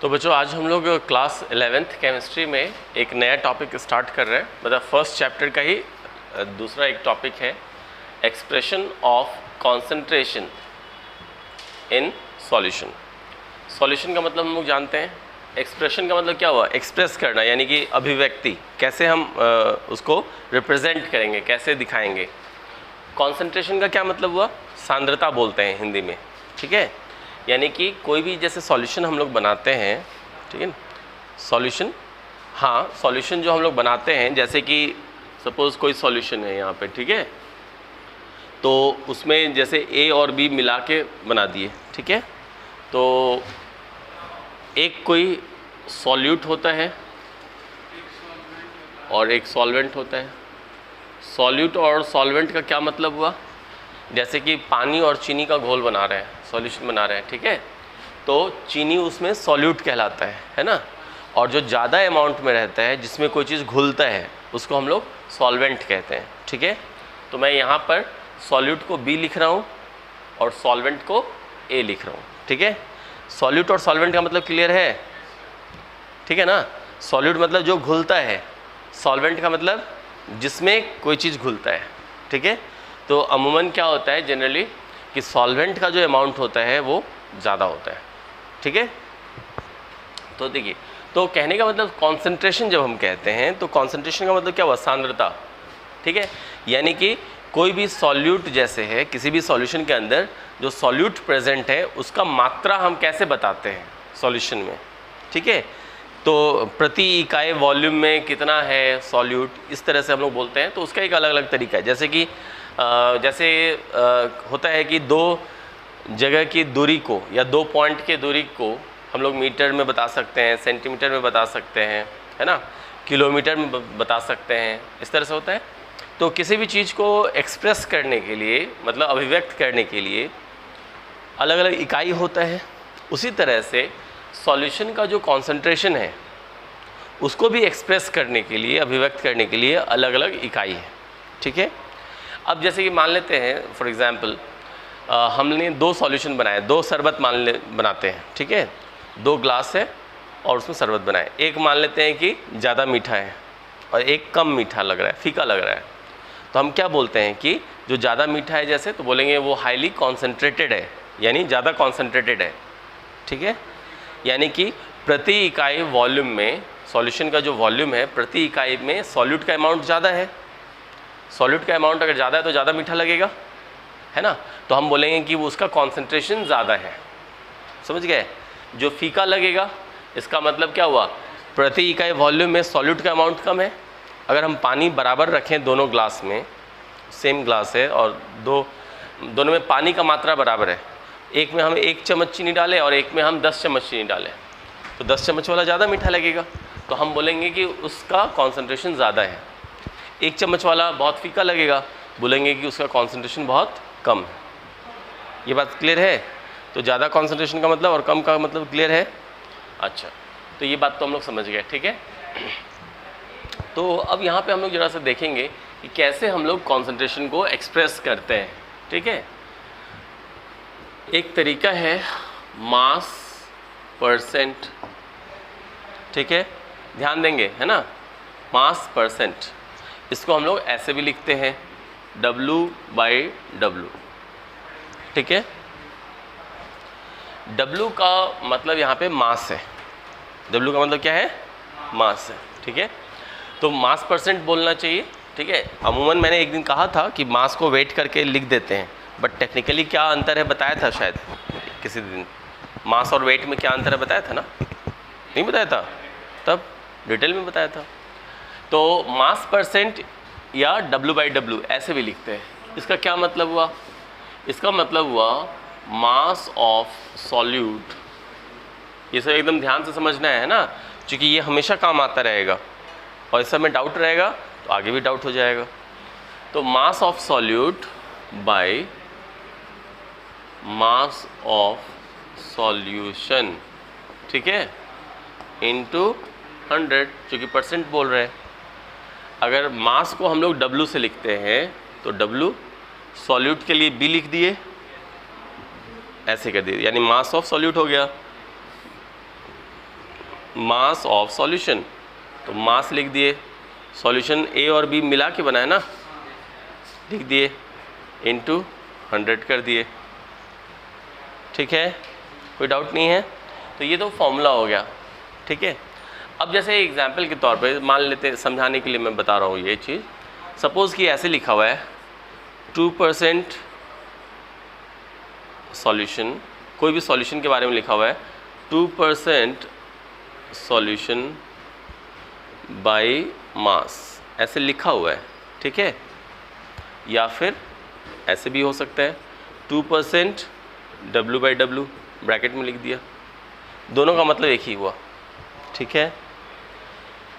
तो बच्चों आज हम लोग क्लास 11th केमिस्ट्री में एक नया टॉपिक स्टार्ट कर रहे हैं। मतलब फर्स्ट चैप्टर का ही दूसरा एक टॉपिक है expression of concentration in solution. Solution का मतलब हम लोग जानते हैं, एक्सप्रेशन का मतलब क्या हुआ, एक्सप्रेस करना, यानी कि अभिव्यक्ति, कैसे हम उसको रिप्रेजेंट करेंगे, कैसे दिखाएंगे। कॉन्सेंट्रेशन का क्या मतलब हुआ, सांद्रता बोलते हैं हिंदी में, ठीक है। यानी कि कोई भी जैसे सॉल्यूशन हम लोग बनाते हैं, ठीक है ना, सॉल्यूशन, हाँ सॉल्यूशन जो हम लोग बनाते हैं, जैसे कि सपोज़ कोई सॉल्यूशन है यहाँ पे, ठीक है, तो उसमें जैसे ए और बी मिला के बना दिए, ठीक है। तो एक कोई सॉल्यूट होता है और एक सॉल्वेंट होता है। सॉल्यूट और सॉल्वेंट का क्या मतलब हुआ, जैसे कि पानी और चीनी का घोल बना रहे हैं, सॉल्यूशन बना रहे हैं, ठीक है, तो चीनी उसमें सॉल्यूट कहलाता है ना। और जो ज़्यादा अमाउंट में रहता है, जिसमें कोई चीज़ घुलता है, उसको हम लोग सॉल्वेंट कहते हैं, ठीक है। तो मैं यहाँ पर सॉल्यूट को बी लिख रहा हूँ और सॉल्वेंट को ए लिख रहा हूँ, ठीक है। सॉल्यूट और सॉल्वेंट का मतलब क्लियर है, ठीक है ना। सॉल्यूट मतलब जो घुलता है, सॉल्वेंट का मतलब जिसमें कोई चीज़ घुलता है, ठीक है। तो अमूमन क्या होता है जनरली कि सॉल्वेंट का जो अमाउंट होता है वो ज़्यादा होता है, ठीक है। तो देखिए, तो कहने का मतलब कॉन्सेंट्रेशन जब हम कहते हैं तो कॉन्सेंट्रेशन का मतलब क्या हुआ, सांद्रता, ठीक है। यानी कि कोई भी सॉल्यूट जैसे है, किसी भी सॉल्यूशन के अंदर जो सॉल्यूट प्रेजेंट है उसका मात्रा हम कैसे बताते हैं सॉल्यूशन में, ठीक है। तो प्रति इकाई वॉल्यूम में कितना है सॉल्यूट, इस तरह से हम लोग बोलते हैं। तो उसका एक अलग अलग तरीका है। जैसे कि होता है कि दो जगह की दूरी को या दो पॉइंट की दूरी को हम लोग मीटर में बता सकते हैं, सेंटीमीटर में बता सकते हैं, है ना, किलोमीटर में बता सकते हैं, इस तरह से होता है। तो किसी भी चीज़ को एक्सप्रेस करने के लिए, मतलब अभिव्यक्त करने के लिए अलग अलग इकाई होता है। उसी तरह से सॉल्यूशन का जो कॉन्सेंट्रेशन है उसको भी एक्सप्रेस करने के लिए, अभिव्यक्त करने के लिए अलग अलग इकाई है, ठीक है। अब जैसे कि मान लेते हैं फॉर एग्ज़ाम्पल हमने दो सॉल्यूशन बनाए, दो शरबत बनाते हैं, ठीक है। दो ग्लास है और उसमें शरबत बनाए। एक मान लेते हैं कि ज़्यादा मीठा है और एक कम मीठा लग रहा है, फीका लग रहा है। तो हम क्या बोलते हैं कि जो ज़्यादा मीठा है जैसे, तो बोलेंगे वो हाईली कॉन्सेंट्रेटेड है, यानी ज़्यादा कॉन्सेंट्रेटेड है, ठीक है। यानी कि प्रति इकाई वॉल्यूम में, सॉल्यूशन का जो वॉल्यूम है प्रति इकाई में सॉल्यूट का अमाउंट ज़्यादा है। सॉल्यूट का अमाउंट अगर ज़्यादा है तो ज़्यादा मीठा लगेगा, है ना। तो हम बोलेंगे कि वो उसका कॉन्सेंट्रेशन ज़्यादा है, समझ गए। जो फीका लगेगा इसका मतलब क्या हुआ, प्रति इकाई वॉल्यूम में सॉल्यूट का अमाउंट कम है। अगर हम पानी बराबर रखें दोनों ग्लास में, सेम ग्लास है और दोनों में पानी का मात्रा बराबर है, एक में हम 1 चम्मच चीनी डालें और एक में हम 10 चम्मच चीनी डालें, तो 10 चम्मच वाला ज़्यादा मीठा लगेगा। तो हम बोलेंगे कि उसका कॉन्सेंट्रेशन ज़्यादा है। 1 चम्मच वाला बहुत फीका लगेगा, बोलेंगे कि उसका कॉन्सेंट्रेशन बहुत कम है। ये बात क्लियर है। तो ज़्यादा कॉन्सेंट्रेशन का मतलब और कम का मतलब क्लियर है। अच्छा, तो ये बात तो हम लोग समझ गए, ठीक है। तो अब यहाँ पे हम लोग ज़रा सा देखेंगे कि कैसे हम लोग कॉन्सेंट्रेशन को एक्सप्रेस करते हैं, ठीक है। एक तरीका है मास परसेंट, ठीक है, ध्यान देंगे, है ना, मास परसेंट। इसको हम लोग ऐसे भी लिखते हैं W/W, ठीक है। W का मतलब यहाँ पे मास है, W का मतलब क्या है, मास है, ठीक है। तो मास परसेंट बोलना चाहिए, ठीक है। अमूमन मैंने एक दिन कहा था कि मास को वेट करके लिख देते हैं, बट टेक्निकली क्या अंतर है बताया था शायद किसी दिन, मास और वेट में क्या अंतर है बताया था ना, नहीं बताया था, तब डिटेल में बताया था। तो मास परसेंट या W/W ऐसे भी लिखते हैं। इसका क्या मतलब हुआ, इसका मतलब हुआ मास ऑफ सॉल्यूट। ये सब एकदम ध्यान से समझना है ना, क्योंकि ये हमेशा काम आता रहेगा और इस समय डाउट रहेगा तो आगे भी डाउट हो जाएगा। तो mass of solute by mass of solution, ठीक है, इनटू 100, क्योंकि परसेंट बोल रहे हैं। अगर मास को हम लोग W से लिखते हैं तो W सॉल्यूट के लिए B लिख दिए, ऐसे कर दिए, यानी मास ऑफ सॉल्यूट हो गया। मास ऑफ सॉल्यूशन, तो मास लिख दिए, सॉल्यूशन ए और बी मिला के बनाए ना, लिख दिए, इनटू 100 कर दिए। ठीक है, कोई डाउट नहीं है। तो ये तो फॉर्मूला हो गया। ठीक है, अब जैसे एग्जाम्पल के तौर पे मान लेते हैं, समझाने के लिए मैं बता रहा हूँ ये चीज़। सपोज़ कि ऐसे लिखा हुआ है 2% सॉल्यूशन, कोई भी सॉल्यूशन के बारे में लिखा हुआ है 2% सॉल्यूशन बाय मास, ऐसे लिखा हुआ है। ठीक है, या फिर ऐसे भी हो सकता है 2% W/W ब्रैकेट में लिख दिया, दोनों का मतलब एक ही हुआ। ठीक है,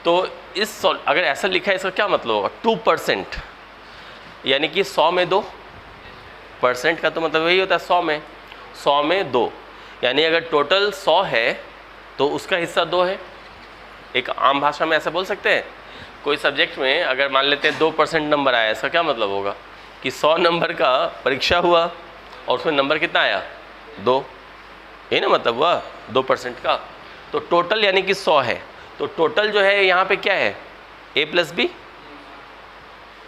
तो अगर ऐसा लिखा है इसका क्या मतलब होगा, 2% यानी कि 100 में 2% का तो मतलब वही होता है 100 में 2, यानी अगर टोटल 100 है तो उसका हिस्सा 2 है। एक आम भाषा में ऐसा बोल सकते हैं। कोई सब्जेक्ट में अगर मान लेते हैं 2% नंबर आया, इसका क्या मतलब होगा कि 100 नंबर का परीक्षा हुआ और उसमें नंबर कितना आया, 2, यही ना मतलब हुआ 2% का। तो टोटल यानी कि 100 है, तो टोटल जो है यहाँ पे क्या है, A+B।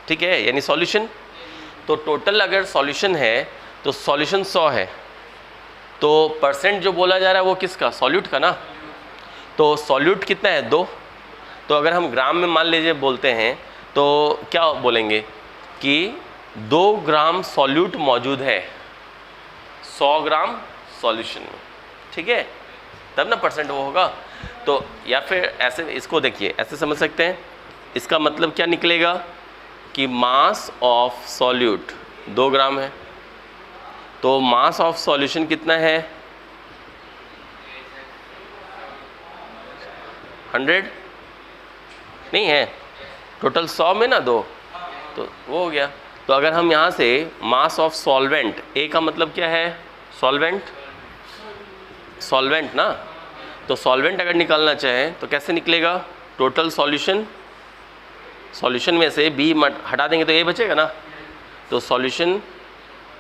ठीक है, यानी सॉल्यूशन। तो टोटल अगर सॉल्यूशन है तो सॉल्यूशन 100 है, तो परसेंट जो बोला जा रहा है वो किसका, सॉल्यूट का ना। तो सॉल्यूट कितना है, 2। तो अगर हम ग्राम में मान लीजिए बोलते हैं तो क्या बोलेंगे कि 2 ग्राम सॉल्यूट मौजूद है 100 ग्राम सॉल्यूशन में। ठीक है, तब ना परसेंट वो होगा। तो या फिर ऐसे इसको देखिए, ऐसे समझ सकते हैं, इसका मतलब क्या निकलेगा कि मास ऑफ सॉल्यूट 2 ग्राम है, तो मास ऑफ सॉल्यूशन कितना है, 100 नहीं है, टोटल 100 में ना 2, तो वो हो गया। तो अगर हम यहाँ से मास ऑफ सॉल्वेंट, ए का मतलब क्या है, सॉल्वेंट ना, तो सॉल्वेंट अगर निकालना चाहें तो कैसे निकलेगा, टोटल सॉल्यूशन में से बी हटा देंगे तो ए बचेगा ना, तो सॉल्यूशन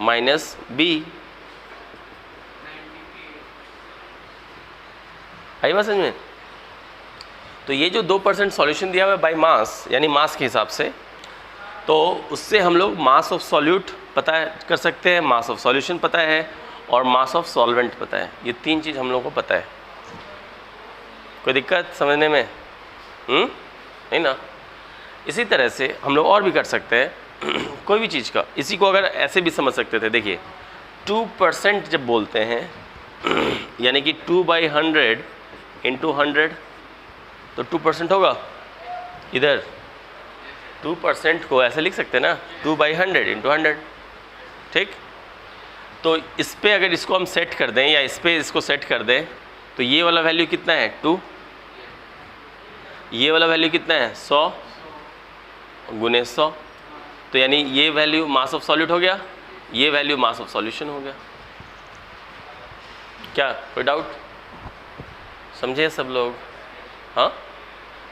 माइनस बी। आई बात समझ में। तो ये जो 2% सॉल्यूशन दिया हुआ है बाय मास, यानी मास के हिसाब से, तो उससे हम लोग मास ऑफ सॉल्यूट पता कर सकते हैं, मास ऑफ सॉल्यूशन पता है और मास ऑफ सॉल्वेंट पता है। ये 3 चीज़ हम लोग को पता है। कोई दिक्कत समझने में? नहीं ना। इसी तरह से हम लोग और भी कर सकते हैं कोई भी चीज़ का। इसी को अगर ऐसे भी समझ सकते थे, देखिए 2% जब बोलते हैं यानी कि 2/100 इंटू 100, तो 2% होगा। इधर 2% को ऐसे लिख सकते हैं ना, 2/100 इंटू 100। ठीक, तो इस पे अगर इसको हम सेट कर दें या इस पे इसको सेट कर दें तो ये वाला वैल्यू कितना है, 2। ये वाला वैल्यू कितना है, 100 गुने 100, तो यानी ये वैल्यू मास ऑफ सॉल्यूट हो गया, ये वैल्यू मास ऑफ सॉल्यूशन हो गया। क्या कोई डाउट? समझे सब लोग? हाँ,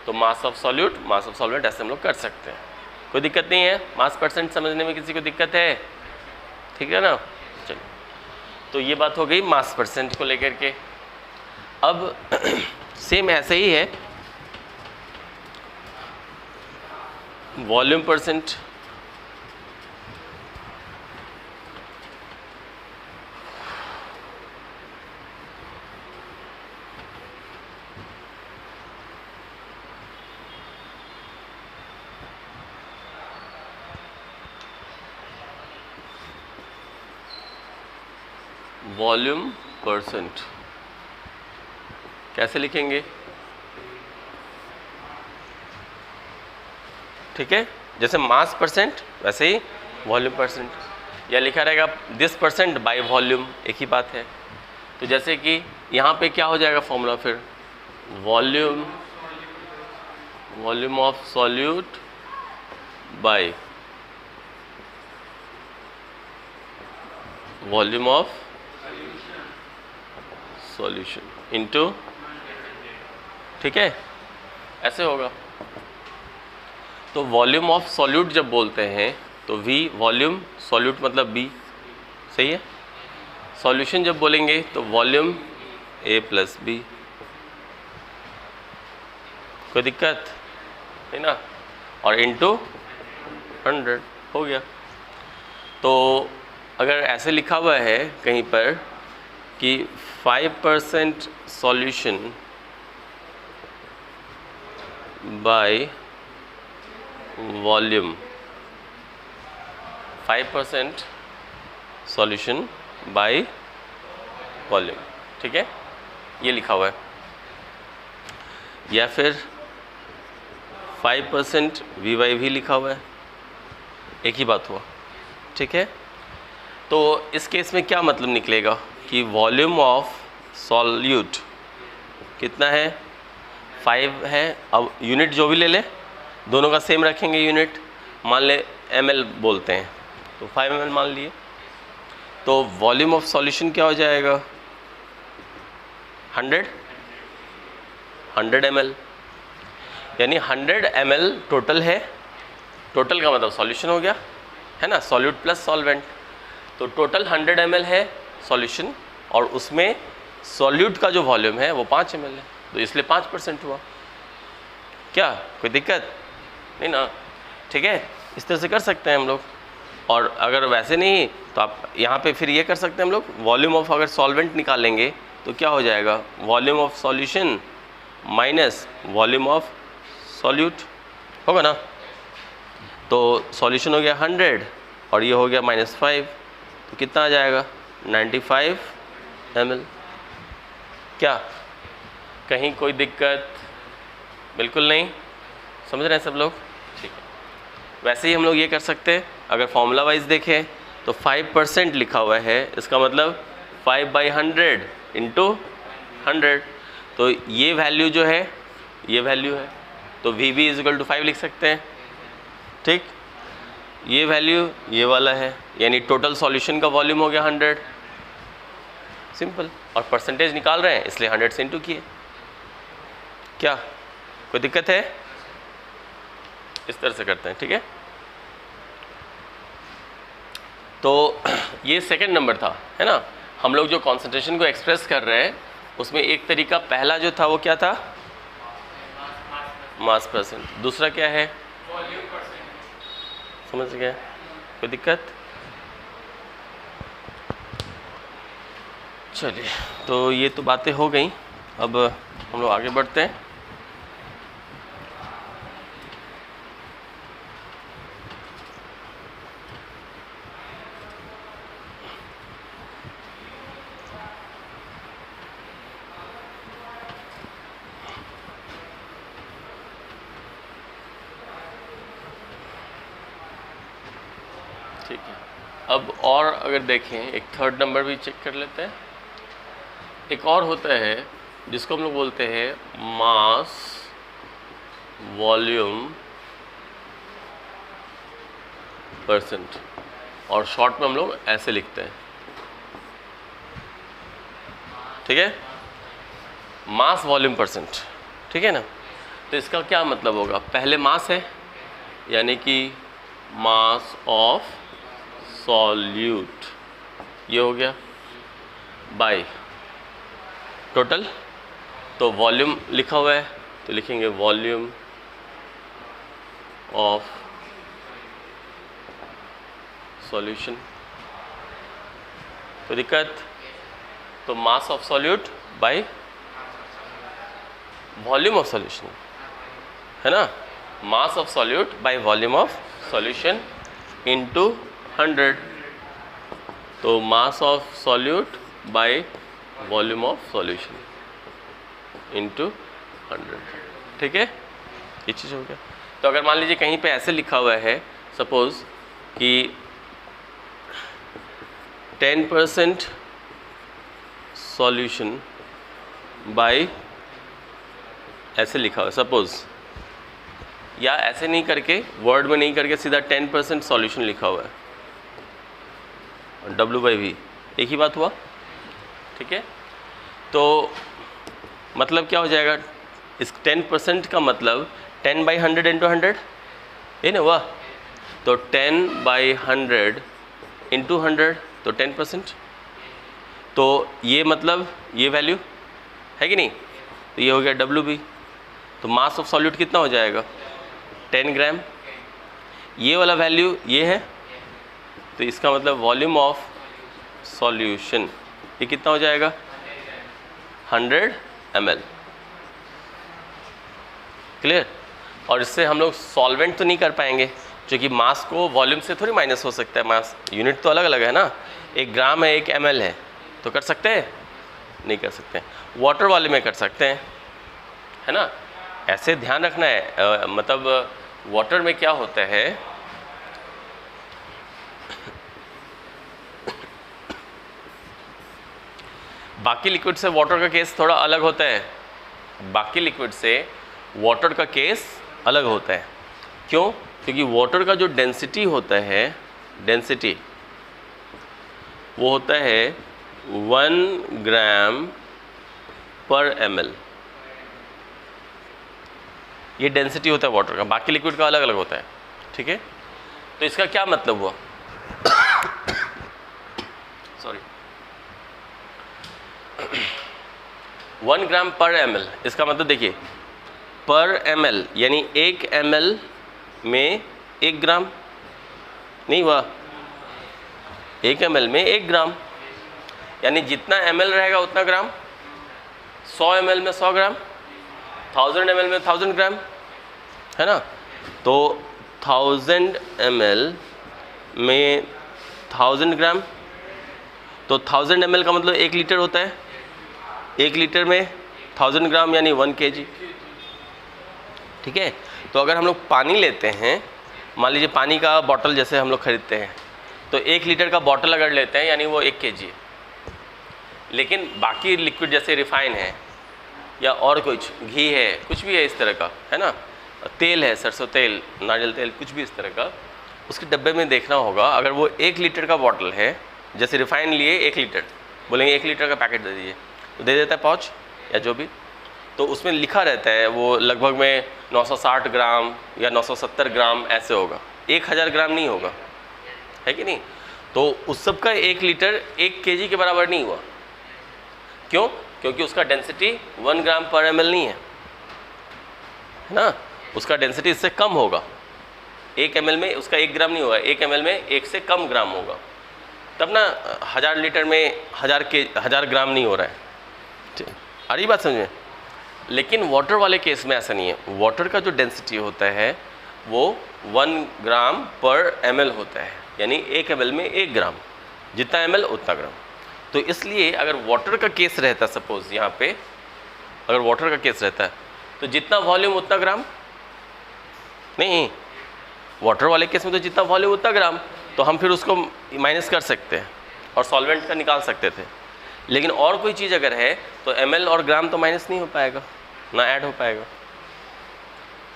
तो mass of solute, mass of solvent ऐसे हम लोग कर सकते हैं, कोई दिक्कत नहीं है। मास परसेंट समझने में किसी को दिक्कत है? ठीक है ना। चलिए, तो ये बात हो गई मास परसेंट को लेकर के। अब सेम ऐसे ही है वॉल्यूम परसेंट। वॉल्यूम परसेंट कैसे लिखेंगे? ठीक है, जैसे मास परसेंट वैसे ही वॉल्यूम परसेंट, या लिखा रहेगा दिस परसेंट बाय वॉल्यूम, एक ही बात है। तो जैसे कि यहाँ पे क्या हो जाएगा फॉर्मूला फिर, volume of solute by volume of solution into, ठीक है, ऐसे होगा। तो वॉल्यूम ऑफ सॉल्यूट जब बोलते हैं तो V वॉल्यूम, सॉल्यूट मतलब B, सही है। सॉल्यूशन जब बोलेंगे तो वॉल्यूम A+B, कोई दिक्कत नहीं ना, और इंटू 100 हो गया। तो अगर ऐसे लिखा हुआ है कहीं पर कि 5% solution by volume, 5% solution by volume, ठीक है, ये लिखा हुआ है, या फिर 5% वी भी लिखा हुआ है, एक ही बात हुआ, ठीक है। तो इस केस में क्या मतलब निकलेगा कि वॉल्यूम ऑफ सॉल्यूट कितना है, 5 है। अब यूनिट जो भी ले ले, दोनों का सेम रखेंगे यूनिट, मान ले ml बोलते हैं, तो 5 ml मान लिए, तो वॉल्यूम ऑफ सॉल्यूशन क्या हो जाएगा, 100 ml, यानी 100 ml टोटल है। टोटल का मतलब सॉल्यूशन हो गया, है ना, सॉल्यूट प्लस सॉल्वेंट। तो टोटल 100 ml है सॉल्यूशन, और उसमें सॉल्यूट का जो वॉल्यूम है वो 5 ml है, तो इसलिए 5% हुआ। क्या कोई दिक्कत नहीं ना, ठीक है, इस तरह से कर सकते हैं हम लोग। और अगर वैसे नहीं तो आप यहाँ पे फिर ये कर सकते हैं हम लोग, वॉल्यूम ऑफ अगर सॉल्वेंट निकालेंगे तो क्या हो जाएगा, volume of solution minus volume of solute होगा ना। तो सॉल्यूशन हो गया 100 और ये हो गया -5, तो कितना आ जाएगा 95 ml। क्या कहीं कोई दिक्कत, बिल्कुल नहीं, समझ रहे हैं सब लोग, ठीक है। वैसे ही हम लोग ये कर सकते हैं, अगर फॉर्मूला वाइज देखें तो 5% लिखा हुआ है, इसका मतलब 5/100 इंटू 100, तो ये वैल्यू जो है ये वैल्यू है, तो VB = 5 लिख सकते हैं, ठीक। ये वैल्यू ये वाला है, यानी टोटल सॉल्यूशन का वॉल्यूम हो गया 100, सिंपल। और परसेंटेज निकाल रहे हैं इसलिए 100 से इंटू किए। क्या कोई दिक्कत है, इस तरह से करते हैं, ठीक है। तो ये सेकंड नंबर था, है ना। हम लोग जो कॉन्सेंट्रेशन को एक्सप्रेस कर रहे हैं उसमें एक तरीका पहला जो था वो क्या था, मास परसेंट, दूसरा क्या है, समझ गए, कोई दिक्कत। चलिए, तो ये तो बातें हो गई, अब हम लोग आगे बढ़ते हैं। ठीक है, अब और अगर देखें एक थर्ड नंबर भी चेक कर लेते हैं। एक और होता है जिसको हम लोग बोलते हैं मास वॉल्यूम परसेंट, और शॉर्ट में हम लोग ऐसे लिखते हैं, ठीक है, मास वॉल्यूम परसेंट, ठीक है ना। तो इसका क्या मतलब होगा, पहले मास है यानी कि मास ऑफ सॉल्यूट, ये हो गया, बाय टोटल, तो वॉल्यूम लिखा हुआ है तो लिखेंगे वॉल्यूम ऑफ सॉल्यूशन, तो दिक्कत, तो mass of solute by volume of solution, है ना, mass of solute by volume of solution into 100, तो mass of solute by volume of solution into 100, ठीक है, ये चीज़ हो गया। तो अगर मान लीजिए कहीं पे ऐसे लिखा हुआ है सपोज कि 10% सॉल्यूशन बाय, ऐसे लिखा हुआ है सपोज, या ऐसे नहीं करके वर्ड में नहीं करके सीधा 10% सॉल्यूशन लिखा हुआ है, W/V एक ही बात हुआ, ठीक है। तो मतलब क्या हो जाएगा, इस 10% का मतलब 10/100 इंटू 100, ये ना हुआ, तो 10/100 इंटू 100, तो 10%, तो ये मतलब ये वैल्यू है कि नहीं, तो ये हो गया W/V। तो मास ऑफ सॉल्यूट कितना हो जाएगा 10 ग्राम। ये वाला वैल्यू ये है, तो इसका मतलब वॉल्यूम ऑफ सॉल्यूशन ये कितना हो जाएगा 100 ml। क्लियर। और इससे हम लोग सॉल्वेंट तो नहीं कर पाएंगे, क्योंकि मास को वॉल्यूम से थोड़ी माइनस हो सकता है, मास यूनिट तो अलग अलग है ना, 1 ग्राम है 1 ml है, तो कर सकते हैं नहीं कर सकते। वाटर वाले में कर सकते हैं, है ना। ऐसे ध्यान रखना है, मतलब वाटर में क्या होता है, बाकी लिक्विड से वाटर का केस थोड़ा अलग होता है, बाकी लिक्विड से वाटर का केस अलग होता है। क्यों? क्योंकि वाटर का जो डेंसिटी होता है, डेंसिटी वो होता है 1 ग्राम पर ml। ये डेंसिटी होता है वाटर का, बाकी लिक्विड का अलग अलग होता है, ठीक है। तो इसका क्या मतलब हुआ सॉरी 1 ग्राम पर ml, इसका मतलब देखिए पर ml यानी 1 ml में 1 ग्राम नहीं हुआ, 1 ml में 1 ग्राम, यानी जितना ml रहेगा उतना ग्राम। 100 ml में 100 ग्राम, 1000 ml में 1000 ग्राम, है ना। तो 1000 ml में 1000 ग्राम, तो 1000 ml का मतलब 1 लीटर होता है, 1 लीटर में 1000 ग्राम यानी 1 kg, ठीक है। तो अगर हम लोग पानी लेते हैं, मान लीजिए पानी का बॉटल जैसे हम लोग खरीदते हैं, तो 1 लीटर का बॉटल अगर लेते हैं यानी वो 1 kg है। लेकिन बाकी लिक्विड जैसे रिफाइन है या और कुछ घी है, कुछ भी है इस तरह का, है ना, तेल है, सरसों तेल, नारियल तेल, कुछ भी इस तरह का, उसके डब्बे में देखना होगा। अगर वो 1 लीटर का बॉटल है, जैसे रिफाइन लिए 1 लीटर, बोलेंगे 1 लीटर का पैकेट दे दीजिए, तो दे देता है पाउच या जो भी, तो उसमें लिखा रहता है वो लगभग में 960 ग्राम या 970 ग्राम ऐसे होगा, 1000 ग्राम नहीं होगा, है कि नहीं। तो उस सब का 1 लीटर 1 kg के बराबर नहीं हुआ। क्यों? क्योंकि उसका डेंसिटी 1 ग्राम पर ml नहीं है ना, उसका डेंसिटी इससे कम होगा। 1 ml में उसका 1 ग्राम नहीं होगा, 1 ml में 1 से कम ग्राम होगा, तब ना 1000 लीटर में 1000 ग्राम नहीं हो रहा है। आ रही बात समझ में। लेकिन वाटर वाले केस में ऐसा नहीं है, वाटर का जो डेंसिटी होता है वो 1 ग्राम पर ml होता है, यानी 1 ml में 1 ग्राम, जितना ml उतना ग्राम। तो इसलिए अगर वाटर का केस रहता, सपोज यहाँ पे अगर वाटर का केस रहता है, तो जितना वॉल्यूम उतना ग्राम नहीं, वाटर वाले केस में तो जितना वॉल्यूम उतना ग्राम, तो हम फिर उसको माइनस कर सकते हैं और सॉल्वेंट का निकाल सकते थे। लेकिन और कोई चीज़ अगर है तो ml और ग्राम तो माइनस नहीं हो पाएगा, ना ऐड हो पाएगा।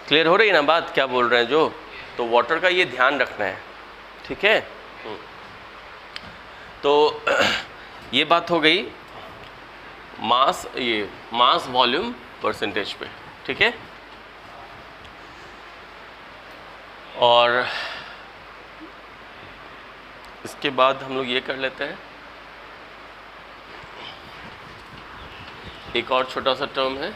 क्लियर हो रही है ना बात, क्या बोल रहे हैं जो। तो वाटर का ये ध्यान रखना है, ठीक है। तो ये बात हो गई मास, ये मास वॉल्यूम परसेंटेज पे, ठीक है। और इसके बाद हम लोग ये कर लेते हैं, एक और छोटा सा टर्म है,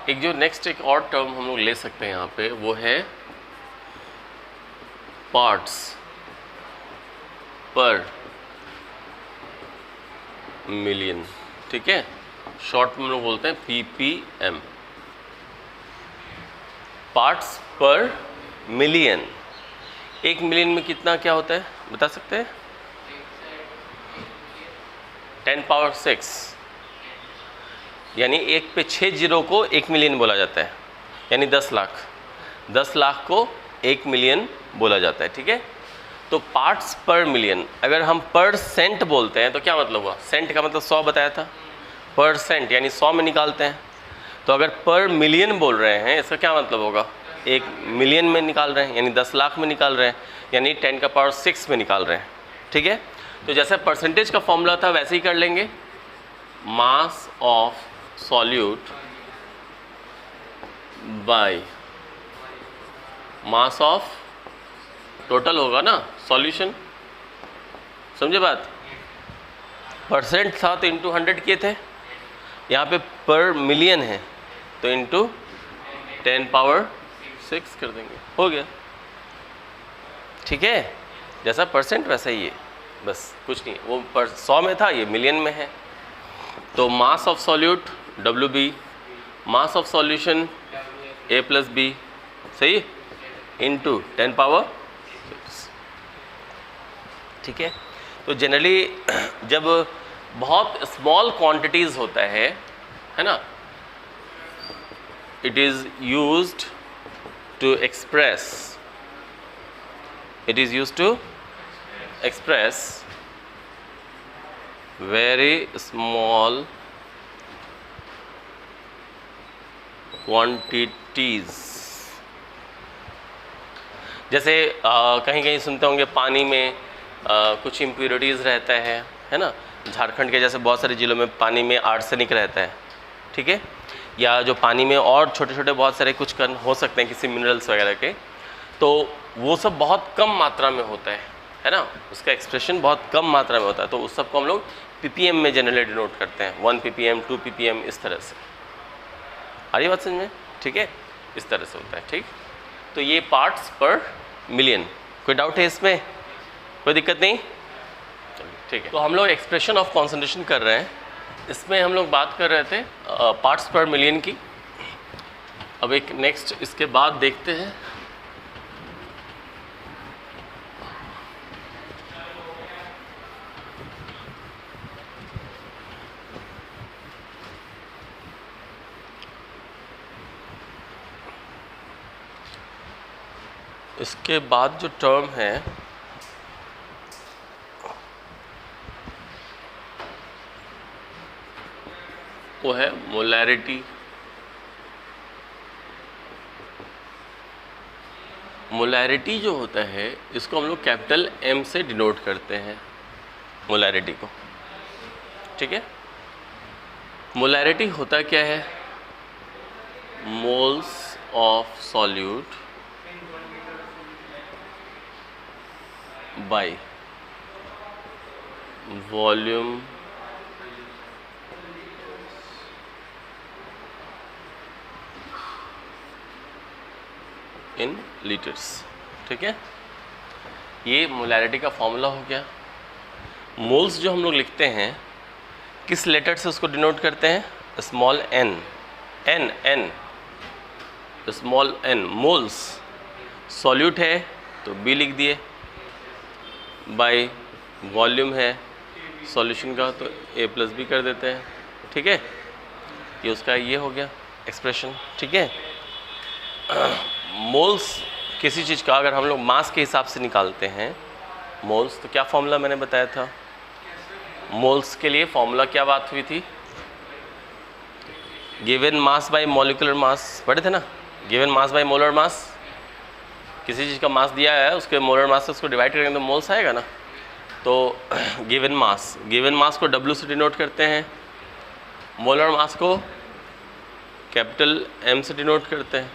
एक जो नेक्स्ट एक और टर्म हम लोग ले सकते हैं यहाँ पे, वो है पार्ट्स पर मिलियन, ठीक है। शॉर्ट में हम लोग बोलते हैं ppm, पार्ट्स पर मिलियन। 1 मिलियन में कितना क्या होता है बता सकते हैं? 10 पावर 6, यानी 1 पे 6 जीरो को 1 मिलियन बोला जाता है, यानी 10 लाख। 10 लाख को 1 मिलियन बोला जाता है, ठीक है। तो पार्ट्स पर मिलियन, अगर हम परसेंट बोलते हैं तो क्या मतलब हुआ? सेंट का मतलब 100 बताया था, परसेंट यानी 100 में निकालते हैं। तो अगर पर मिलियन बोल रहे हैं, इसका क्या मतलब होगा? 1 मिलियन में निकाल रहे हैं, यानी 10 लाख में निकाल रहे हैं, यानी 10 का पावर 6 में निकाल रहे हैं, ठीक है। तो जैसे परसेंटेज का फॉर्मूला था वैसे ही कर लेंगे, mass of solute by mass of total होगा ना सॉल्यूशन, समझे बात। परसेंट था तो इंटू 100 किए थे, यहाँ पे पर मिलियन है तो इंटू 10⁻6 कर देंगे, हो गया। ठीक है, जैसा परसेंट वैसा ही है, बस कुछ नहीं। वो पर 100 में था, ये मिलियन में है। तो mass of solute WB, mass of solution A+B, सही, इंटू 10⁻6। ठीक है, तो जनरली जब बहुत स्मॉल क्वांटिटीज़ होता है ना, it is used to express very small quantities। जैसे कहीं कहीं सुनते होंगे पानी में कुछ इम्प्योरिटीज़ रहता है ना। झारखंड के जैसे बहुत सारे ज़िलों में पानी में आर्सेनिक रहता है, ठीक है, या जो पानी में और छोटे छोटे बहुत सारे कुछ कण हो सकते हैं किसी मिनरल्स वगैरह के, तो वो सब बहुत कम मात्रा में होता है ना, उसका एक्सप्रेशन बहुत कम मात्रा में होता है। तो उस सब को हम लोग ppm में जनरली डिनोट करते हैं, 1 ppm 2 ppm, इस तरह से। आ रही बात समझ में? ठीक है, इस तरह से होता है। ठीक, तो ये पार्ट्स पर मिलियन। कोई डाउट है इसमें? कोई दिक्कत नहीं? ठीक है, तो हम लोग एक्सप्रेशन ऑफ कॉन्सेंट्रेशन कर रहे हैं, इसमें हम लोग बात कर रहे थे पार्ट्स पर मिलियन की। अब एक नेक्स्ट इसके बाद देखते हैं इसके बाद जो टर्म है वो है मोलैरिटी। मोलैरिटी जो होता है इसको हम लोग कैपिटल M से डिनोट करते हैं, मोलैरिटी को। ठीक है, मोलैरिटी होता क्या है? Moles of solute by volume in litres. ठीक है, ये मोलैरिटी का फॉर्मूला हो गया। मोल्स जो हम लोग लिखते हैं किस लेटर से उसको डिनोट करते हैं? Small n, small n। Moles solute है तो B लिख दिए, बाय वॉल्यूम है सॉल्यूशन का तो A+B कर देते हैं। ठीक है, ये उसका ये हो गया एक्सप्रेशन। ठीक है, मोल्स किसी चीज़ का अगर हम लोग मास के हिसाब से निकालते हैं मोल्स, तो क्या फॉर्मूला मैंने बताया था? मोल्स के लिए फॉर्मूला क्या बात हुई थी? Given mass by molecular mass, पढ़े थे ना? Given mass by molar mass. किसी चीज़ का मास दिया है, उसके मोलर मास से उसको डिवाइड करेंगे तो मोल्स आएगा ना। तो गिवन मास को W से डिनोट करते हैं, मोलर मास को कैपिटल M से डिनोट करते हैं।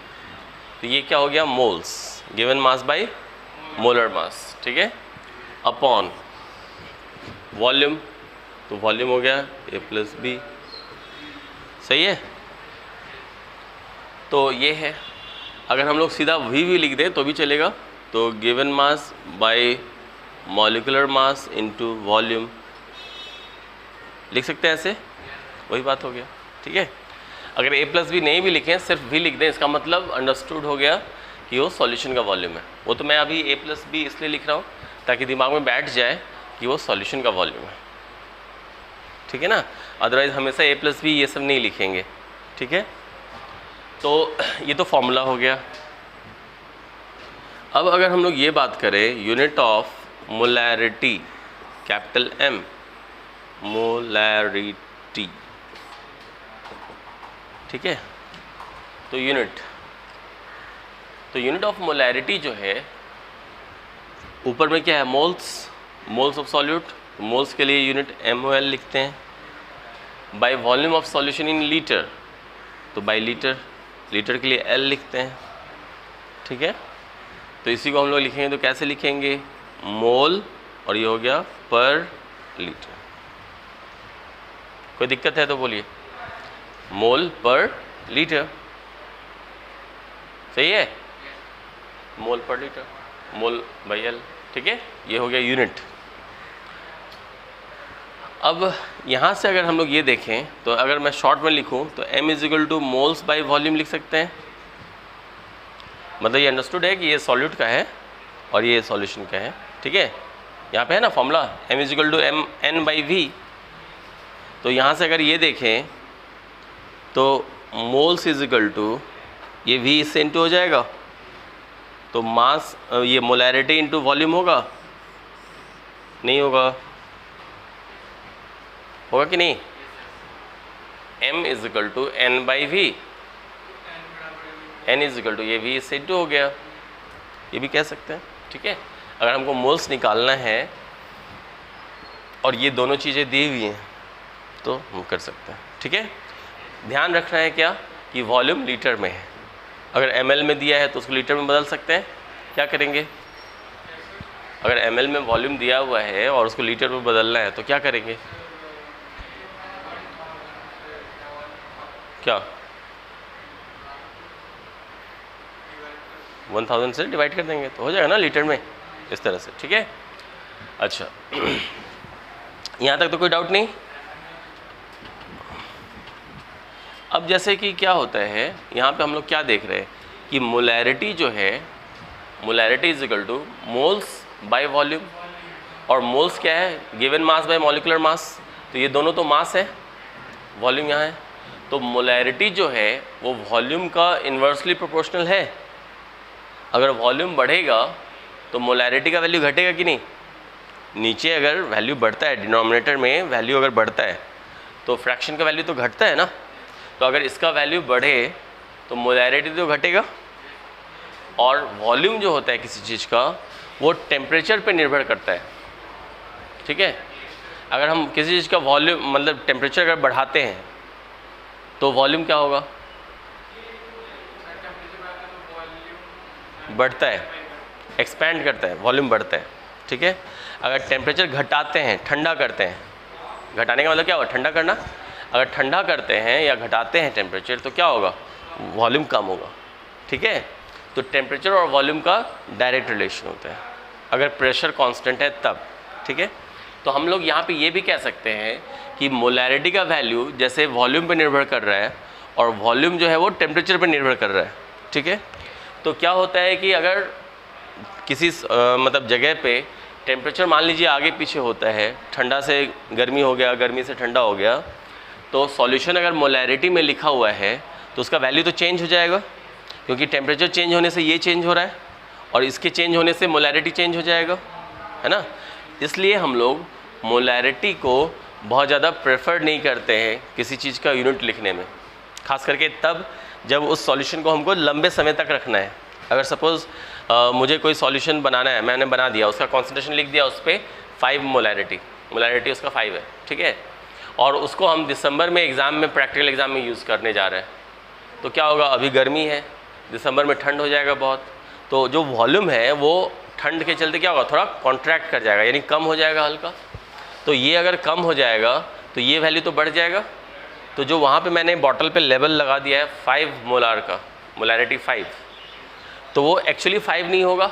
तो ये क्या हो गया? Moles, given mass by molar mass. ठीक है, अपॉन वॉल्यूम, तो वॉल्यूम हो गया A+B। सही है, तो ये है। अगर हम लोग सीधा V लिख दें तो भी चलेगा, तो given mass by molecular mass into volume लिख सकते हैं ऐसे, वही बात हो गया। ठीक है, अगर A+B नहीं भी लिखें, सिर्फ V लिख दें, इसका मतलब अंडरस्टूड हो गया कि वो सॉल्यूशन का वॉल्यूम है। वो तो मैं अभी A+B इसलिए लिख रहा हूँ ताकि दिमाग में बैठ जाए कि वो सॉल्यूशन का वॉल्यूम है। ठीक है ना, अदरवाइज़ हमेशा A+B ये सब नहीं लिखेंगे। ठीक है, तो ये तो फॉर्मूला हो गया। अब अगर हम लोग ये बात करें unit of molarity, capital M, molarity. ठीक है, तो यूनिट ऑफ मोलैरिटी जो है, ऊपर में क्या है? Moles of solute. मोल्स के लिए यूनिट MOL लिखते हैं by volume of solution in litre, तो बाय लीटर, लीटर के लिए L लिखते हैं, ठीक है। तो इसी को हम लोग लिखेंगे तो कैसे लिखेंगे, मोल और ये हो गया पर लीटर। कोई दिक्कत है तो बोलिए, मोल पर लीटर, सही है, मोल पर लीटर, मोल बाई L, ठीक है, ये हो गया यूनिट। अब यहाँ से अगर हम लोग ये देखें तो अगर मैं शॉर्ट में लिखूँ तो m is equal two moles by volume लिख सकते हैं। मतलब ये अंडरस्टूड है कि ये सॉल्यूट का है और ये सॉल्यूशन का है, ठीक है। यहाँ पे है ना formula m is equal to m n by v. तो यहाँ से अगर ये देखें तो मोल्स इज इक्वल टू ये v इससे इंटू हो जाएगा, तो मास ये मोलैरिटी इंटू वॉल्यूम होगा, नहीं होगा, होगा कि नहीं, m is equal to n by v, n is equal to ये v इससे इंटू हो गया, ये भी कह सकते हैं, ठीक है। अगर हमको मोल्स निकालना है और ये दोनों चीज़ें दी हुई हैं तो हम कर सकते हैं, ठीक है। ध्यान रखना है क्या कि वॉल्यूम लीटर में है, अगर ml में दिया है तो उसको लीटर में बदल सकते हैं। क्या करेंगे, अगर ml में वॉल्यूम दिया हुआ है और उसको लीटर में बदलना है तो क्या करेंगे, क्या 1000 से डिवाइड कर देंगे तो हो जाएगा ना लीटर में, इस तरह से, ठीक है। अच्छा यहाँ तक तो कोई डाउट नहीं। अब जैसे कि क्या होता है यहाँ पे हम लोग क्या देख रहे हैं कि मोलैरिटी जो है, molarity is equal two moles by volume, और मोल्स क्या है, given mass by molecular mass, तो ये दोनों तो मास है, वॉल्यूम यहाँ है, तो मोलैरिटी जो है वो वॉल्यूम का इन्वर्सली प्रोपोर्शनल है। अगर वॉल्यूम बढ़ेगा तो मोलैरिटी का वैल्यू घटेगा कि नहीं, नीचे अगर वैल्यू बढ़ता है, डिनोमिनेटर में वैल्यू अगर बढ़ता है तो फ्रैक्शन का वैल्यू तो घटता है ना, तो अगर इसका वैल्यू बढ़े तो मोलैरिटी तो घटेगा। और वॉल्यूम जो होता है किसी चीज़ का वो टेम्परेचर पे निर्भर करता है, ठीक है। अगर हम किसी चीज़ का वॉल्यूम मतलब टेम्परेचर अगर बढ़ाते हैं तो वॉल्यूम क्या होगा, बढ़ता है, एक्सपैंड करता है, वॉल्यूम बढ़ता है, ठीक है। अगर टेम्परेचर घटाते हैं, ठंडा करते हैं, घटाने का मतलब क्या होगा, ठंडा करना, अगर ठंडा करते हैं या घटाते हैं टेम्परेचर तो क्या होगा, वॉल्यूम कम होगा, ठीक है। तो टेम्परेचर और वॉल्यूम का डायरेक्ट रिलेशन होता है अगर प्रेशर कांस्टेंट है तब, ठीक है। तो हम लोग यहाँ पे ये भी कह सकते हैं कि मोलैरिटी का वैल्यू जैसे वॉल्यूम पे निर्भर कर रहा है और वॉल्यूम जो है वो टेम्परेचर पे निर्भर कर रहा है, ठीक है। तो क्या होता है कि अगर किसी मतलब जगह पे टेम्परेचर मान लीजिए आगे पीछे होता है, ठंडा से गर्मी हो गया, गर्मी से ठंडा हो गया, तो सॉल्यूशन अगर मोलैरिटी में लिखा हुआ है तो उसका वैल्यू तो चेंज हो जाएगा, क्योंकि टेम्परेचर चेंज होने से ये चेंज हो रहा है और इसके चेंज होने से मोलैरिटी चेंज हो जाएगा, है ना। इसलिए हम लोग मोलैरिटी को बहुत ज़्यादा प्रेफर नहीं करते हैं किसी चीज़ का यूनिट लिखने में, खास करके तब जब उस सॉल्यूशन को हमको लंबे समय तक रखना है। अगर सपोज़ मुझे कोई सॉल्यूशन बनाना है, मैंने बना दिया, उसका कॉन्सेंट्रेशन लिख दिया, उस पर 5 मोलैरिटी उसका 5 है, ठीक है, और उसको हम दिसंबर में एग्ज़ाम में, प्रैक्टिकल एग्ज़ाम में यूज़ करने जा रहे हैं, तो क्या होगा, अभी गर्मी है, दिसंबर में ठंड हो जाएगा बहुत, तो जो वॉल्यूम है वो ठंड के चलते क्या होगा, थोड़ा कॉन्ट्रैक्ट कर जाएगा, यानी कम हो जाएगा हल्का। तो ये अगर कम हो जाएगा तो ये वैल्यू तो बढ़ जाएगा। तो जो वहाँ पे मैंने बॉटल पे लेवल लगा दिया है 5 मोलार का, मोलैरिटी 5, तो वो एक्चुअली 5 नहीं होगा,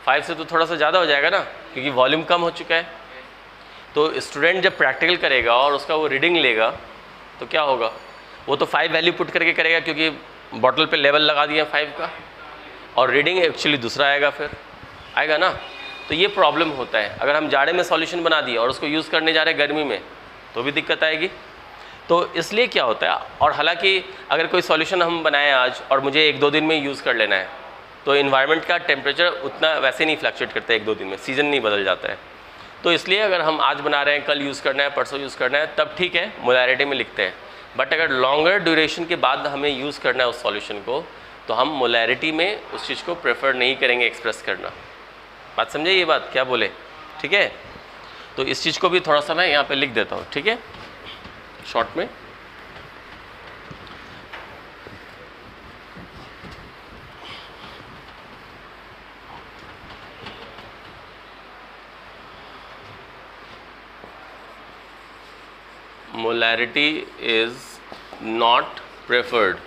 5 से तो थोड़ा सा ज़्यादा हो जाएगा ना, क्योंकि वॉल्यूम कम हो चुका है। तो स्टूडेंट जब प्रैक्टिकल करेगा और उसका वो रीडिंग लेगा तो क्या होगा, वो तो 5 वैल्यू पुट करके करेगा क्योंकि बॉटल पे लेवल लगा दिया 5 का, और रीडिंग एक्चुअली दूसरा आएगा, फिर आएगा ना। तो ये प्रॉब्लम होता है, अगर हम जाड़े में सॉल्यूशन बना दिए और उसको यूज़ करने जा रहे हैं गर्मी में तो भी दिक्कत आएगी। तो इसलिए क्या होता है, और हालांकि अगर कोई सॉल्यूशन हम बनाएं आज और मुझे 1-2 दिन में यूज़ कर लेना है तो इन्वायरमेंट का टेम्परेचर उतना वैसे नहीं फ्लक्चुएट करता है 1-2 दिन में, सीज़न नहीं बदल जाता है। तो इसलिए अगर हम आज बना रहे हैं, कल यूज़ करना है, परसों यूज़ करना है, तब ठीक है, मोलैरिटी में लिखते हैं। बट अगर लॉन्गर ड्यूरेशन के बाद हमें यूज़ करना है उस सॉल्यूशन को, तो हम मोलैरिटी में उस चीज़ को प्रेफर नहीं करेंगे एक्सप्रेस करना। बात समझे, ये बात क्या बोले, ठीक है। तो इस चीज़ को भी थोड़ा सा मैं यहाँ पे लिख देता हूँ, ठीक है। शॉर्ट में। Molarity is not preferred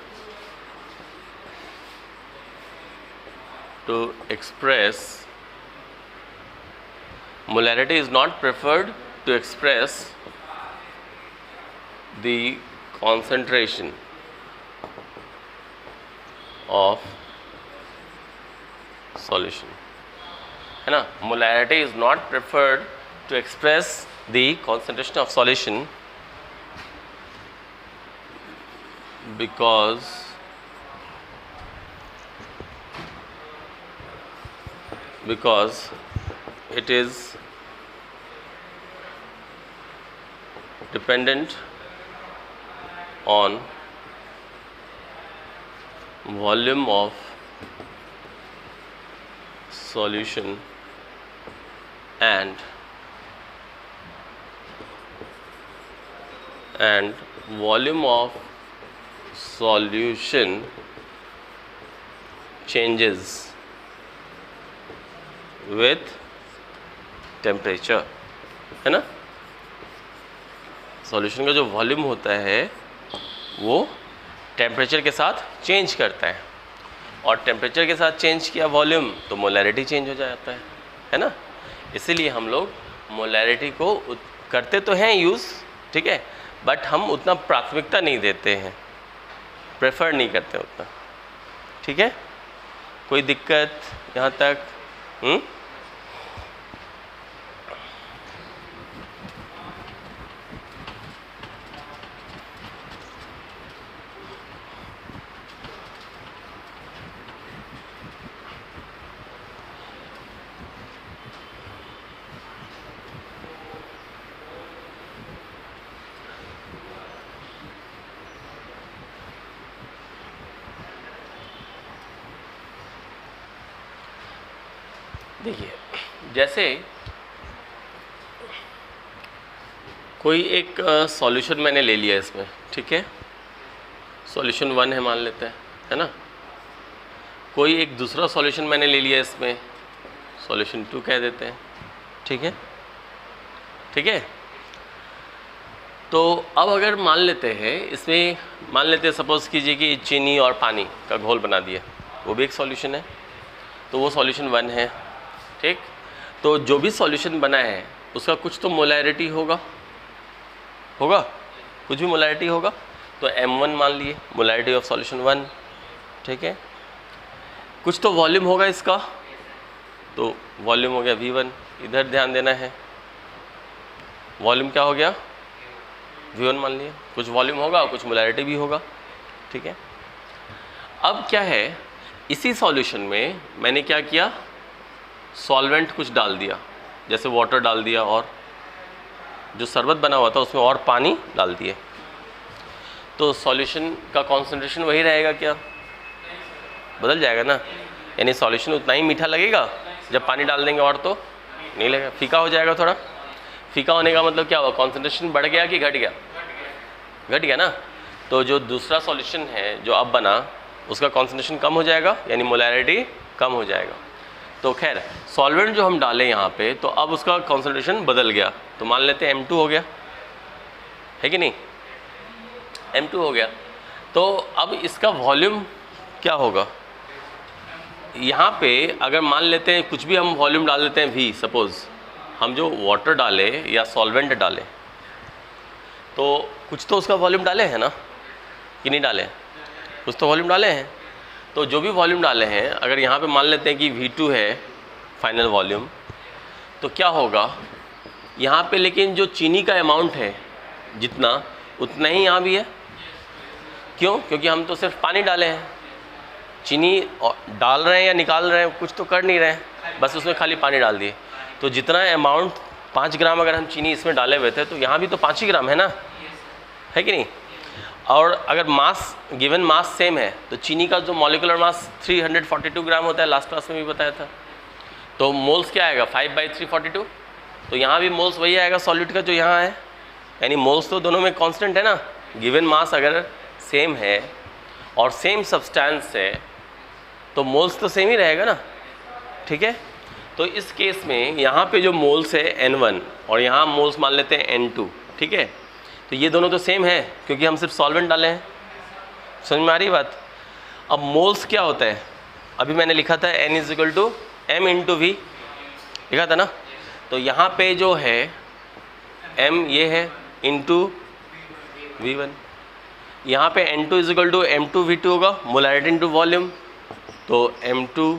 to express the concentration of solution, है ना। Molarity is not preferred to express the concentration of solution because it is dependent on volume of solution and volume of solution changes with temperature, है ना। Solution का जो volume होता है वो temperature के साथ चेंज करता है, और टेम्परेचर के साथ चेंज किया वॉल्यूम तो मोलैरिटी चेंज हो जाता है ना। इसीलिए हम लोग मोलैरिटी को करते तो हैं यूज़, ठीक है, बट हम उतना प्राथमिकता नहीं देते हैं, प्रेफर नहीं करते उतना, ठीक है। कोई दिक्कत यहाँ तक? देखिए, जैसे कोई एक सॉल्यूशन मैंने ले लिया इसमें, ठीक है, सॉल्यूशन 1 है मान लेते हैं, है ना। कोई एक दूसरा सॉल्यूशन मैंने ले लिया इसमें, सॉल्यूशन 2 कह देते हैं, ठीक है, ठीक है। तो अब अगर मान लेते हैं इसमें, मान लेते हैं सपोज़ कीजिए कि चीनी और पानी का घोल बना दिया, वो भी एक सॉल्यूशन है, तो वो सॉल्यूशन 1 है, ठीक। तो जो भी सॉल्यूशन बना है उसका कुछ तो मोलैरिटी होगा, कुछ भी मोलैरिटी होगा, तो M1 मान लिए मोलैरिटी ऑफ सॉल्यूशन 1, ठीक है। कुछ तो वॉल्यूम होगा इसका, तो वॉल्यूम हो गया V1, इधर ध्यान देना है, वॉल्यूम क्या हो गया V1 मान लिए, कुछ वॉल्यूम होगा कुछ मोलैरिटी भी होगा, ठीक है। अब क्या है, इसी सॉल्यूशन में मैंने क्या किया, सॉल्वेंट कुछ डाल दिया, जैसे वाटर डाल दिया, और जो शरबत बना हुआ था उसमें और पानी डाल दिए, तो सॉल्यूशन का कॉन्सेंट्रेशन वही रहेगा क्या? बदल जाएगा ना, यानी सॉल्यूशन उतना ही मीठा लगेगा, जब पानी डाल देंगे और तो नहीं लगेगा, फीका हो जाएगा थोड़ा। फीका होने का मतलब क्या हुआ, कॉन्सेंट्रेशन बढ़ गया कि घट गया? घट गया ना। तो जो दूसरा सॉल्यूशन है जो अब बना, उसका कॉन्सेंट्रेशन कम हो जाएगा, यानी मोलैरिटी कम हो जाएगा। तो खैर सॉल्वेंट जो हम डालें यहाँ पे, तो अब उसका कॉन्सेंट्रेशन बदल गया, तो मान लेते हैं M2 हो गया, है कि नहीं, M2 हो गया। तो अब इसका वॉल्यूम क्या होगा, यहाँ पे अगर मान लेते हैं कुछ भी हम वॉल्यूम डाल देते हैं V, सपोज़ हम जो वाटर डाले या सॉल्वेंट डाले, तो कुछ तो उसका वॉल्यूम डाले हैं ना, कि नहीं डाले? कुछ तो वॉल्यूम डाले हैं। तो जो भी वॉल्यूम डाले हैं, अगर यहाँ पे मान लेते हैं कि V2 है फाइनल वॉल्यूम, तो क्या होगा यहाँ पे, लेकिन जो चीनी का अमाउंट है जितना, उतना ही यहाँ भी है। क्यों? क्योंकि हम तो सिर्फ पानी डाले हैं, चीनी डाल रहे हैं या निकाल रहे हैं, कुछ तो कर नहीं रहे हैं, बस उसमें खाली पानी डाल दिए। तो जितना अमाउंट 5 ग्राम अगर हम चीनी इसमें डाले हुए थे, तो यहाँ भी तो 5 ही ग्राम है ना, है कि नहीं। और अगर मास, गिवन मास सेम है, तो चीनी का जो मॉलिकुलर मास 342 ग्राम होता है, लास्ट क्लास में भी बताया था। तो मोल्स क्या आएगा, 5/342। तो यहाँ भी मोल्स वही आएगा सॉल्यूट का जो यहाँ है, यानी मोल्स तो दोनों में कांस्टेंट है ना, गिवन मास अगर सेम है और सेम सब्सटेंस है तो मोल्स तो सेम ही रहेगा ना, ठीक है। तो इस केस में यहाँ पे जो मोल्स है N1 और यहाँ मोल्स मान लेते हैं N2, ठीक है। तो ये दोनों तो सेम है क्योंकि हम सिर्फ सॉल्वेंट डाले हैं, समझ में आ रही बात। अब मोल्स क्या होता है, अभी मैंने लिखा था N = M × V लिखा था ना, तो यहाँ पे जो है M ये है इंटू V1, यहाँ पे N2 = M2V2 होगा, मोलैरिटी इंटू वॉल्यूम, तो M2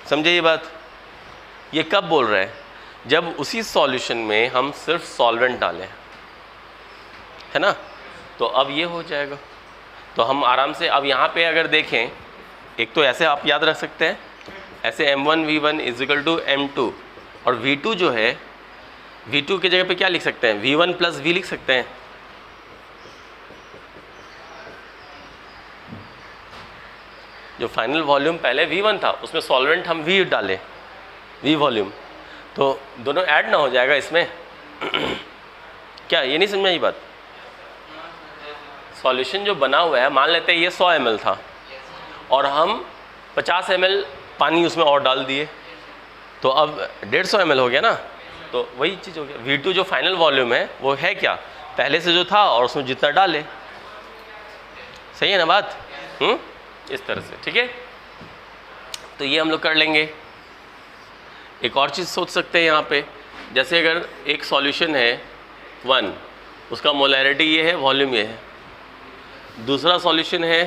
समझे ये बात। ये कब बोल रहे हैं, जब उसी सॉल्यूशन में हम सिर्फ सॉल्वेंट डालें, है ना, तो अब ये हो जाएगा। तो हम आराम से अब यहाँ पे अगर देखें, एक तो ऐसे आप याद रख सकते हैं, ऐसे M1V1 = M2 और V2 जो है, V2 की जगह पे क्या लिख सकते हैं, V1 + V लिख सकते हैं। जो फाइनल वॉल्यूम पहले V1 था उसमें सॉल्वेंट हम V डाले, V वॉल्यूम, तो दोनों ऐड ना हो जाएगा इसमें क्या, ये नहीं समझ में आई बात। सॉल्यूशन जो बना हुआ है, मान लेते हैं ये 100 ml था और हम 50 ml पानी उसमें और डाल दिए, तो अब 150 ml हो गया ना, तो वही चीज़ हो गया। V2 जो फाइनल वॉल्यूम है वो है क्या, पहले से जो था और उसमें जितना डाले, सही है ना बात। इस तरह से, ठीक है। तो ये हम लोग कर लेंगे। एक और चीज़ सोच सकते हैं यहाँ पे, जैसे अगर एक सॉल्यूशन है 1, उसका मोलैरिटी ये है, वॉल्यूम ये है, दूसरा सॉल्यूशन है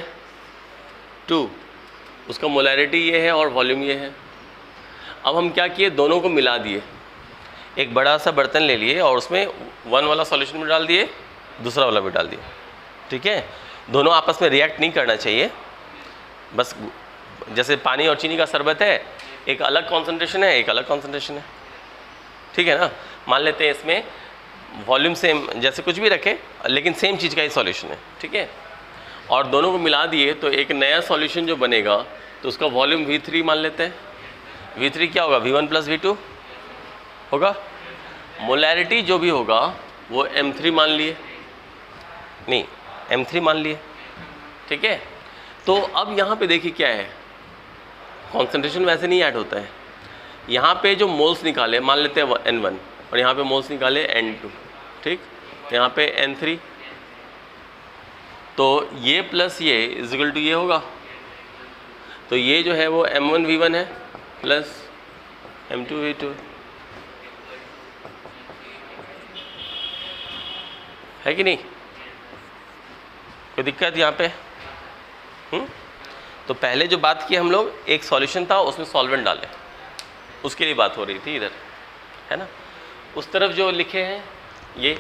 2, उसका मोलैरिटी ये है और वॉल्यूम ये है। अब हम क्या किए, दोनों को मिला दिए, एक बड़ा सा बर्तन ले लिए और उसमें 1 वाला सॉल्यूशन भी डाल दिए, दूसरा वाला भी डाल दिए, ठीक है। दोनों आपस में रिएक्ट नहीं करना चाहिए, बस जैसे पानी और चीनी का शरबत है, एक अलग कॉन्सेंट्रेशन है, एक अलग कॉन्सेंट्रेशन है, ठीक है ना। मान लेते हैं इसमें वॉल्यूम सेम, जैसे कुछ भी रखें लेकिन सेम चीज़ का ही सॉल्यूशन है, ठीक है। और दोनों को मिला दिए तो एक नया सॉल्यूशन जो बनेगा तो उसका वॉल्यूम V3 मान लेते हैं। V3 क्या होगा, V1 + V2 होगा। मोलैरिटी जो भी होगा वो M3 मान लिए, नहीं M3 मान लिए, ठीक है। तो अब यहाँ पे देखिए क्या है, कॉन्सेंट्रेशन वैसे नहीं ऐड होता है। यहाँ पे जो मोल्स निकाले, मान लेते हैं N1 और यहाँ पे मोल्स निकाले N2, ठीक, यहाँ पे N3, तो ये प्लस ये = ये होगा, तो ये जो है वो M1V1 है प्लस M2V2 है कि नहीं, कोई दिक्कत यहाँ पे। तो पहले जो बात की हम लोग, एक सॉल्यूशन था उसमें सॉल्वेंट डाले, उसके लिए बात हो रही थी इधर, है ना। उस तरफ जो लिखे हैं ये,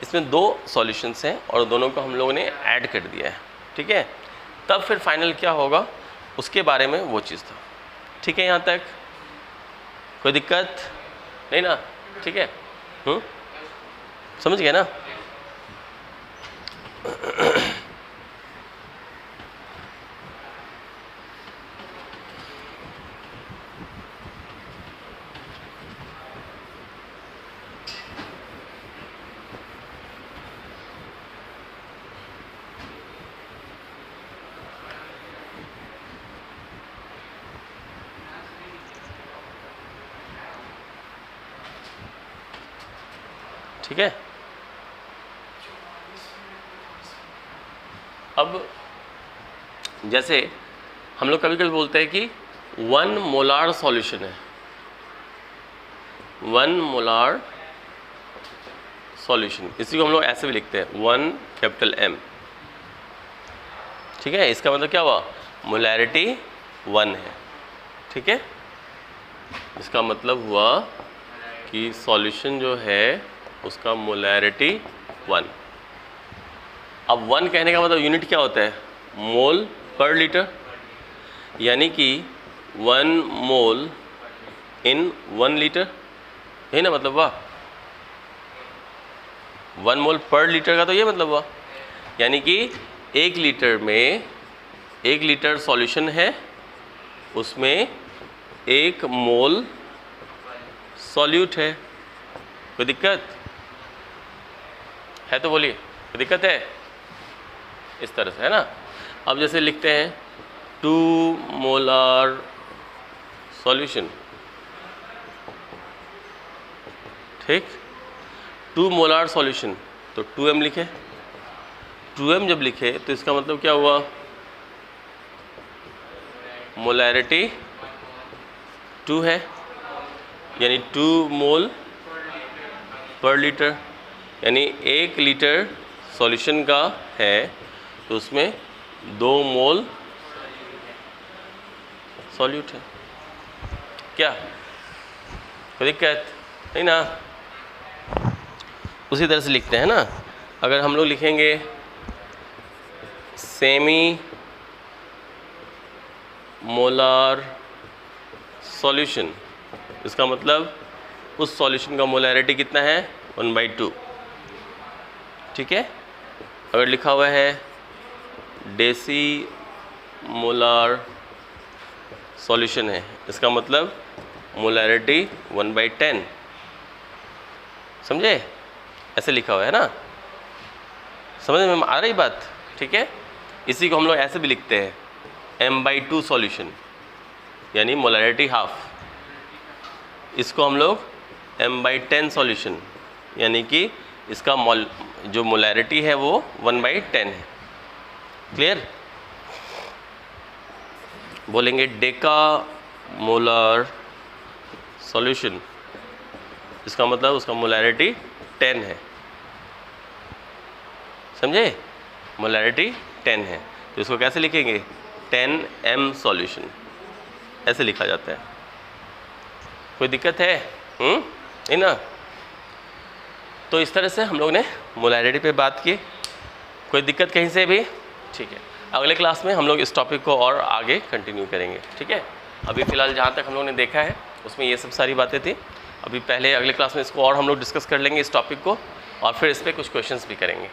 इसमें 2 सॉल्यूशंस हैं और दोनों को हम लोगों ने ऐड कर दिया है, ठीक है। तब फिर फाइनल क्या होगा उसके बारे में वो चीज़ था, ठीक है। यहाँ तक कोई दिक्कत नहीं ना, ठीक है। समझ गए ना। ठीक है। अब जैसे हम लोग कभी कभी बोलते हैं कि 1 मोलार सॉल्यूशन है, 1 मोलार सॉल्यूशन, इसी को हम लोग ऐसे भी लिखते हैं 1 M, ठीक है। इसका मतलब क्या हुआ, मोलैरिटी 1 है, ठीक है। इसका मतलब हुआ कि सॉल्यूशन जो है उसका मोलैरिटी 1। अब 1 कहने का मतलब यूनिट क्या होता है, मोल पर लीटर, यानी कि 1 मोल इन 1 लीटर, यही ना मतलब हुआ। 1 मोल पर लीटर का तो ये मतलब हुआ, यानी कि 1 लीटर में 1 लीटर सॉल्यूशन है, उसमें 1 मोल सॉल्यूट है। कोई दिक्कत है तो बोलिए, कोई दिक्कत है? इस तरह से, है ना। अब जैसे लिखते हैं 2 मोलार सॉल्यूशन, ठीक, 2 मोलार सॉल्यूशन, तो 2m लिखे। 2m जब लिखे तो इसका मतलब क्या हुआ, मोलैरिटी 2 है, यानी 2 मोल पर लीटर, यानी 1 लीटर सॉल्यूशन का है तो उसमें 2 मोल सॉल्यूट है। क्या कोई दिक्कत नहीं ना? उसी तरह से लिखते हैं ना। अगर हम लोग लिखेंगे सेमी मोलार सॉल्यूशन, इसका मतलब उस सॉल्यूशन का मोलैरिटी कितना है, 1/2, ठीक है। अगर लिखा हुआ है डेसी मोलार सॉल्यूशन है, इसका मतलब मोलैरिटी 1/10, समझे? ऐसे लिखा हुआ है ना, समझ में आ रही बात, ठीक है। इसी को हम लोग ऐसे भी लिखते हैं m/2 सॉल्यूशन, यानी मोलैरिटी हाफ। इसको हम लोग m/10 सॉल्यूशन, यानी कि इसका जो मोलैरिटी है वो 1/10 है। क्लियर? बोलेंगे डेका मोलार सॉल्यूशन, इसका मतलब उसका मोलैरिटी 10 है, समझे? मोलैरिटी 10 है तो इसको कैसे लिखेंगे, 10m सॉल्यूशन, ऐसे लिखा जाता है। कोई दिक्कत है? नहीं ना। तो इस तरह से हम लोग ने मोलैरिटी पे बात की। कोई दिक्कत कहीं से भी? ठीक है, अगले क्लास में हम लोग इस टॉपिक को और आगे कंटिन्यू करेंगे, ठीक है। अभी फ़िलहाल जहाँ तक हम लोग ने देखा है उसमें ये सब सारी बातें थी। अभी पहले अगले क्लास में इसको और हम लोग डिस्कस कर लेंगे इस टॉपिक को, और फिर इस पर कुछ क्वेश्चंस भी करेंगे।